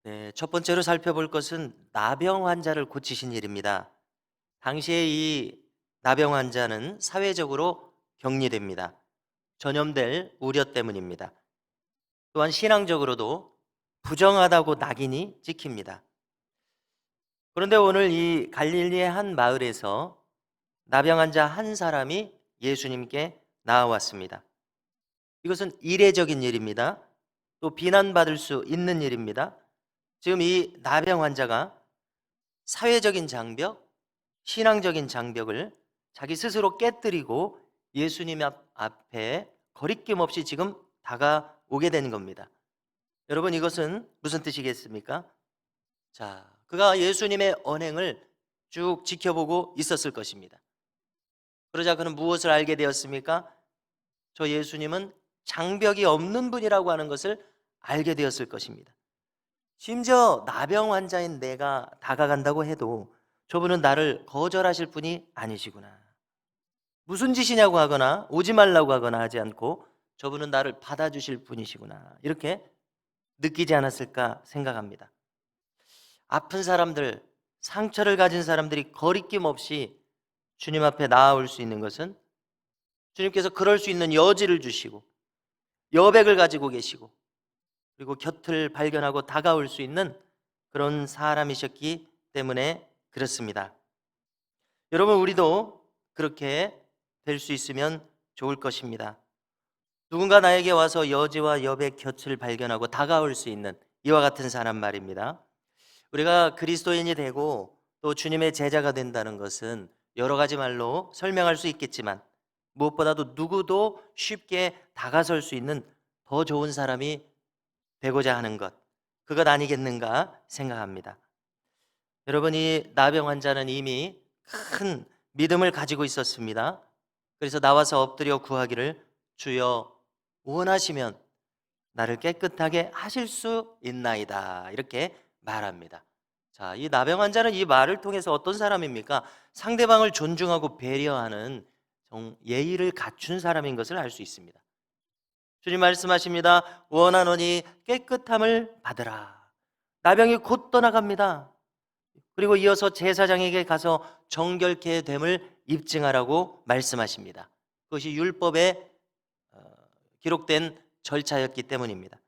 네, 첫 번째로 살펴볼 것은 나병 환자를 고치신 일입니다. 당시에 이 나병 환자는 사회적으로 격리됩니다. 전염될 우려 때문입니다. 또한 신앙적으로도 부정하다고 낙인이 찍힙니다. 그런데 오늘 이 갈릴리의 한 마을에서 나병 환자 한 사람이 예수님께 나아왔습니다. 이것은 이례적인 일입니다. 또 비난받을 수 있는 일입니다. 지금 이 나병 환자가 사회적인 장벽, 신앙적인 장벽을 자기 스스로 깨뜨리고 예수님 앞에 거리낌 없이 지금 다가오게 되는 겁니다. 여러분, 이것은 무슨 뜻이겠습니까? 자, 그가 예수님의 언행을 쭉 지켜보고 있었을 것입니다. 그러자 그는 무엇을 알게 되었습니까? 저 예수님은 장벽이 없는 분이라고 하는 것을 알게 되었을 것입니다. 심지어 나병 환자인 내가 다가간다고 해도 저분은 나를 거절하실 분이 아니시구나. 무슨 짓이냐고 하거나 오지 말라고 하거나 하지 않고 저분은 나를 받아주실 분이시구나. 이렇게 느끼지 않았을까 생각합니다. 아픈 사람들, 상처를 가진 사람들이 거리낌 없이 주님 앞에 나아올 수 있는 것은 주님께서 그럴 수 있는 여지를 주시고 여백을 가지고 계시고 그리고 곁을 발견하고 다가올 수 있는 그런 사람이셨기 때문에 그렇습니다. 여러분, 우리도 그렇게 될 수 있으면 좋을 것입니다. 누군가 나에게 와서 여지와 여백 곁을 발견하고 다가올 수 있는 이와 같은 사람 말입니다. 우리가 그리스도인이 되고 또 주님의 제자가 된다는 것은 여러 가지 말로 설명할 수 있겠지만 무엇보다도 누구도 쉽게 다가설 수 있는 더 좋은 사람이 되고자 하는 것, 그것 아니겠는가 생각합니다. 여러분이 나병 환자는 이미 큰 믿음을 가지고 있었습니다. 그래서 나와서 엎드려 구하기를 주여 원하시면 나를 깨끗하게 하실 수 있나이다. 이렇게 말합니다. 자, 이 나병 환자는 이 말을 통해서 어떤 사람입니까? 상대방을 존중하고 배려하는 예의를 갖춘 사람인 것을 알 수 있습니다. 주님 말씀하십니다. 원하노니 깨끗함을 받으라. 나병이 곧 떠나갑니다. 그리고 이어서 제사장에게 가서 정결케 됨을 입증하라고 말씀하십니다. 그것이 율법에 기록된 절차였기 때문입니다.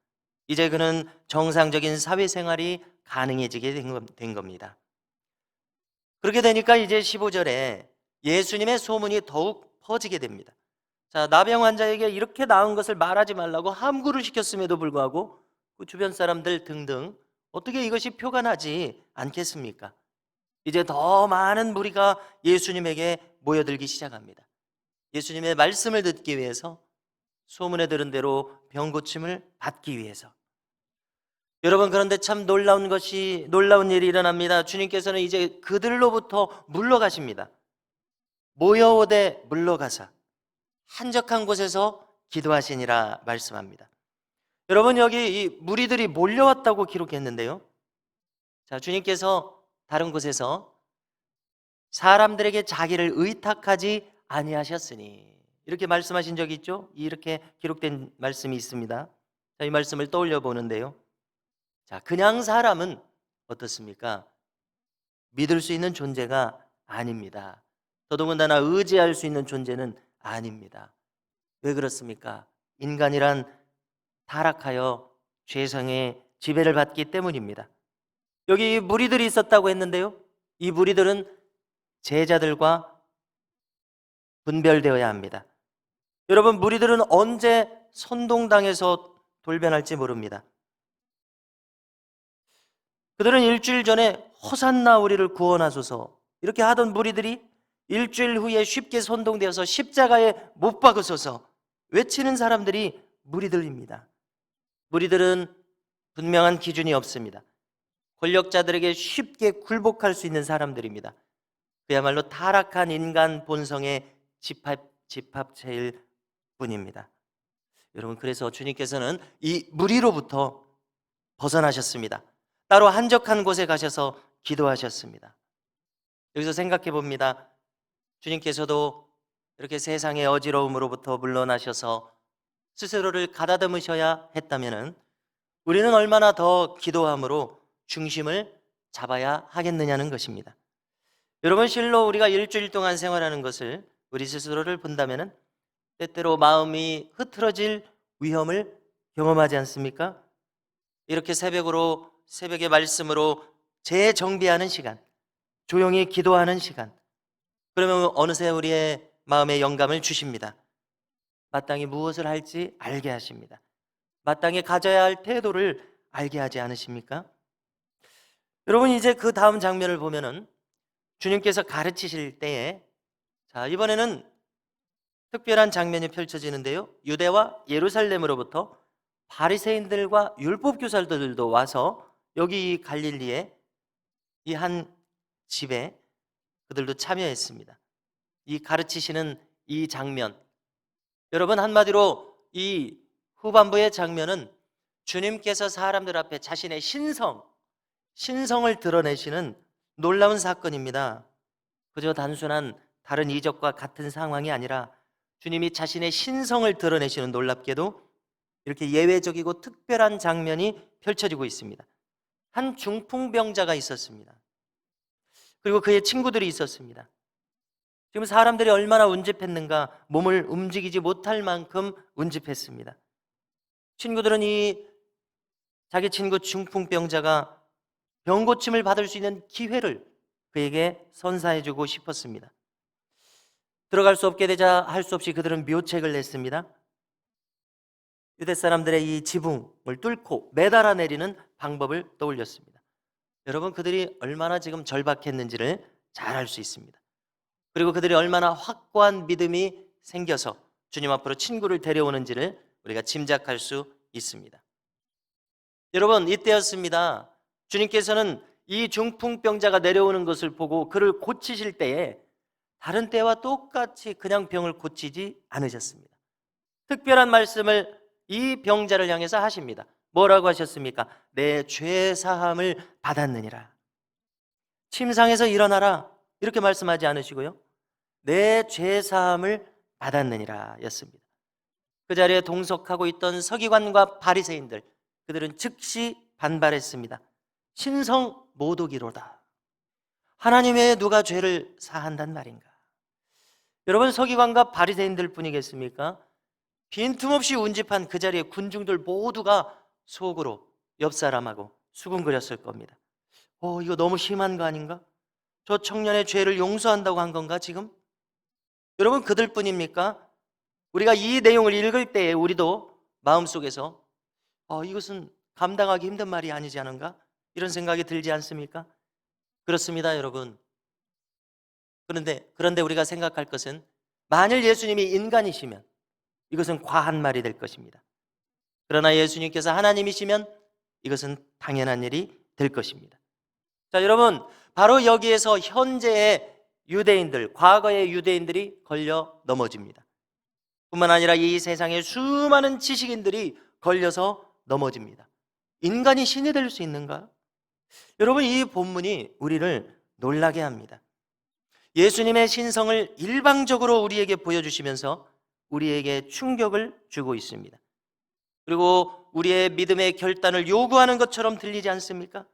이제 그는 정상적인 사회생활이 가능해지게 된 겁니다. 그렇게 되니까 이제 15절에 예수님의 소문이 더욱 퍼지게 됩니다. 자, 나병 환자에게 이렇게 나은 것을 말하지 말라고 함구를 시켰음에도 불구하고 그 주변 사람들 등등 어떻게 이것이 표관하지 않겠습니까? 이제 더 많은 무리가 예수님에게 모여들기 시작합니다. 예수님의 말씀을 듣기 위해서, 소문에 들은 대로 병 고침을 받기 위해서. 여러분, 그런데 참 놀라운 일이 일어납니다. 주님께서는 이제 그들로부터 물러가십니다. 모여오되 물러가사 한적한 곳에서 기도하시니라 말씀합니다. 여러분, 여기 이 무리들이 몰려왔다고 기록했는데요. 자, 주님께서 다른 곳에서 사람들에게 자기를 의탁하지 아니하셨으니 이렇게 말씀하신 적이 있죠. 이렇게 기록된 말씀이 있습니다. 자, 이 말씀을 떠올려 보는데요. 자, 그냥 사람은 어떻습니까? 믿을 수 있는 존재가 아닙니다. 더더군다나 의지할 수 있는 존재는 아닙니다. 왜 그렇습니까? 인간이란 타락하여 죄성의 지배를 받기 때문입니다. 여기 무리들이 있었다고 했는데요. 이 무리들은 제자들과 분별되어야 합니다. 여러분, 무리들은 언제 선동당해서 돌변할지 모릅니다. 그들은 일주일 전에 호산나 우리를 구원하소서 이렇게 하던 무리들이 일주일 후에 쉽게 선동되어서 십자가에 못 박으소서 외치는 사람들이 무리들입니다. 무리들은 분명한 기준이 없습니다. 권력자들에게 쉽게 굴복할 수 있는 사람들입니다. 그야말로 타락한 인간 본성의 집합체일 뿐입니다. 여러분, 그래서 주님께서는 이 무리로부터 벗어나셨습니다. 따로 한적한 곳에 가셔서 기도하셨습니다. 여기서 생각해 봅니다. 주님께서도 이렇게 세상의 어지러움으로부터 물러나셔서 스스로를 가다듬으셔야 했다면 우리는 얼마나 더 기도함으로 중심을 잡아야 하겠느냐는 것입니다. 여러분, 실로 우리가 일주일 동안 생활하는 것을 우리 스스로를 본다면 때때로 마음이 흐트러질 위험을 경험하지 않습니까? 이렇게 새벽의 말씀으로 재정비하는 시간, 조용히 기도하는 시간, 그러면 어느새 우리의 마음에 영감을 주십니다. 마땅히 무엇을 할지 알게 하십니다. 마땅히 가져야 할 태도를 알게 하지 않으십니까? 여러분, 이제 그 다음 장면을 보면은 주님께서 가르치실 때에, 자, 이번에는 특별한 장면이 펼쳐지는데요. 유대와 예루살렘으로부터 바리새인들과 율법 교사들도 와서 여기 갈릴리에 이 한 집에 그들도 참여했습니다. 이 가르치시는 이 장면, 여러분, 한마디로 이 후반부의 장면은 주님께서 사람들 앞에 자신의 신성을 드러내시는 놀라운 사건입니다. 그저 단순한 다른 이적과 같은 상황이 아니라 주님이 자신의 신성을 드러내시는, 놀랍게도 이렇게 예외적이고 특별한 장면이 펼쳐지고 있습니다. 한 중풍병자가 있었습니다. 그리고 그의 친구들이 있었습니다. 지금 사람들이 얼마나 운집했는가, 몸을 움직이지 못할 만큼 운집했습니다. 친구들은 이 자기 친구 중풍병자가 병고침을 받을 수 있는 기회를 그에게 선사해주고 싶었습니다. 들어갈 수 없게 되자 할 수 없이 그들은 묘책을 냈습니다. 유대 사람들의 이 지붕을 뚫고 매달아 내리는 방법을 떠올렸습니다. 여러분, 그들이 얼마나 지금 절박했는지를 잘 알 수 있습니다. 그리고 그들이 얼마나 확고한 믿음이 생겨서 주님 앞으로 친구를 데려오는지를 우리가 짐작할 수 있습니다. 여러분, 이때였습니다. 주님께서는 이 중풍병자가 내려오는 것을 보고 그를 고치실 때에 다른 때와 똑같이 그냥 병을 고치지 않으셨습니다. 특별한 말씀을 이 병자를 향해서 하십니다. 뭐라고 하셨습니까? 내 죄 사함을 받았느니라. 침상에서 일어나라, 이렇게 말씀하지 않으시고요, 내 죄 사함을 받았느니라 였습니다. 그 자리에 동석하고 있던 서기관과 바리새인들, 그들은 즉시 반발했습니다. 신성 모독이로다. 하나님 외에 누가 죄를 사한단 말인가? 여러분, 서기관과 바리새인들 뿐이겠습니까? 빈틈없이 운집한 그 자리에 군중들 모두가 속으로 옆 사람하고 수군거렸을 겁니다. 이거 너무 심한 거 아닌가? 저 청년의 죄를 용서한다고 한 건가 지금? 여러분, 그들뿐입니까? 우리가 이 내용을 읽을 때에 우리도 마음속에서 이것은 감당하기 힘든 말이 아니지 않은가? 이런 생각이 들지 않습니까? 그렇습니다, 여러분. 그런데 우리가 생각할 것은, 만일 예수님이 인간이시면 이것은 과한 말이 될 것입니다. 그러나 예수님께서 하나님이시면 이것은 당연한 일이 될 것입니다. 자, 여러분, 바로 여기에서 현재의 유대인들, 과거의 유대인들이 걸려 넘어집니다. 뿐만 아니라 이 세상의 수많은 지식인들이 걸려서 넘어집니다. 인간이 신이 될 수 있는가? 여러분, 이 본문이 우리를 놀라게 합니다. 예수님의 신성을 일방적으로 우리에게 보여주시면서 우리에게 충격을 주고 있습니다. 그리고 우리의 믿음의 결단을 요구하는 것처럼 들리지 않습니까?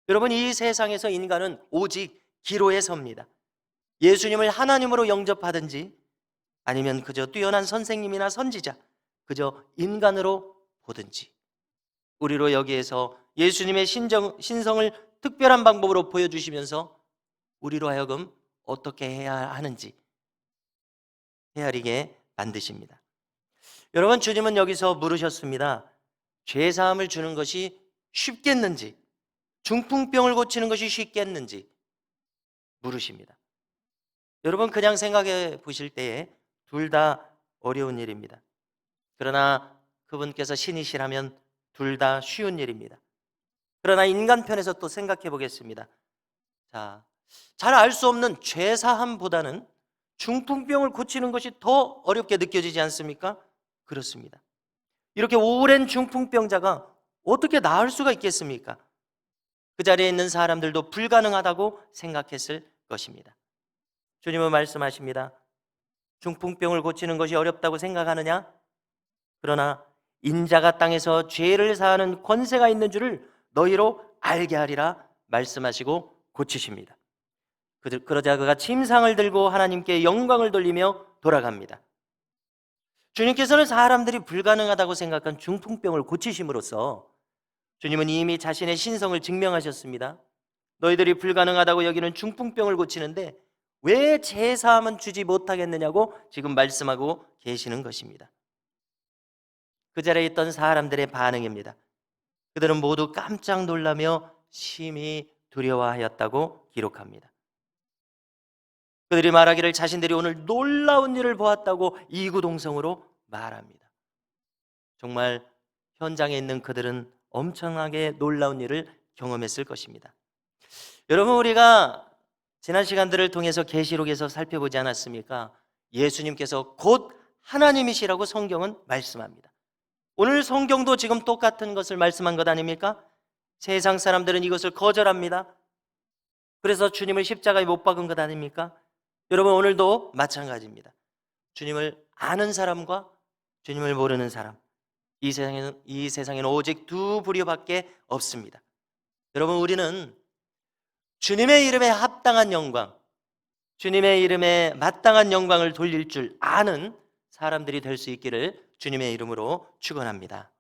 여러분, 이 세상에서 인간은 오직 기로에 섭니다. 예수님을 하나님으로 영접하든지 아니면 그저 뛰어난 선생님이나 선지자, 그저 인간으로 보든지, 우리로 여기에서 예수님의 신성을 특별한 방법으로 보여주시면서 우리로 하여금 어떻게 해야 하는지 헤아리게 만드십니다. 여러분, 주님은 여기서 물으셨습니다. 죄사함을 주는 것이 쉽겠는지, 중풍병을 고치는 것이 쉽겠는지 물으십니다. 여러분, 그냥 생각해 보실 때에 둘 다 어려운 일입니다. 그러나 그분께서 신이시라면 둘 다 쉬운 일입니다. 그러나 인간 편에서 또 생각해 보겠습니다. 자, 잘 알 수 없는 죄사함보다는 중풍병을 고치는 것이 더 어렵게 느껴지지 않습니까? 그렇습니다. 이렇게 오랜 중풍병자가 어떻게 나을 수가 있겠습니까? 그 자리에 있는 사람들도 불가능하다고 생각했을 것입니다. 주님은 말씀하십니다. 중풍병을 고치는 것이 어렵다고 생각하느냐? 그러나 인자가 땅에서 죄를 사하는 권세가 있는 줄을 너희로 알게 하리라 말씀하시고 고치십니다. 그러자 그가 침상을 들고 하나님께 영광을 돌리며 돌아갑니다. 주님께서는 사람들이 불가능하다고 생각한 중풍병을 고치심으로써 주님은 이미 자신의 신성을 증명하셨습니다. 너희들이 불가능하다고 여기는 중풍병을 고치는데 왜 제사함은 주지 못하겠느냐고 지금 말씀하고 계시는 것입니다. 그 자리에 있던 사람들의 반응입니다. 그들은 모두 깜짝 놀라며 심히 두려워하였다고 기록합니다. 그들이 말하기를 자신들이 오늘 놀라운 일을 보았다고 이구동성으로 말합니다. 정말 현장에 있는 그들은 엄청나게 놀라운 일을 경험했을 것입니다. 여러분, 우리가 지난 시간들을 통해서 계시록에서 살펴보지 않았습니까? 예수님께서 곧 하나님이시라고 성경은 말씀합니다. 오늘 성경도 지금 똑같은 것을 말씀한 것 아닙니까? 세상 사람들은 이것을 거절합니다. 그래서 주님을 십자가에 못 박은 것 아닙니까? 여러분, 오늘도 마찬가지입니다. 주님을 아는 사람과 주님을 모르는 사람, 이 세상에는 오직 두 부류밖에 없습니다. 여러분, 우리는 주님의 이름에 합당한 영광, 주님의 이름에 마땅한 영광을 돌릴 줄 아는 사람들이 될 수 있기를 주님의 이름으로 축원합니다.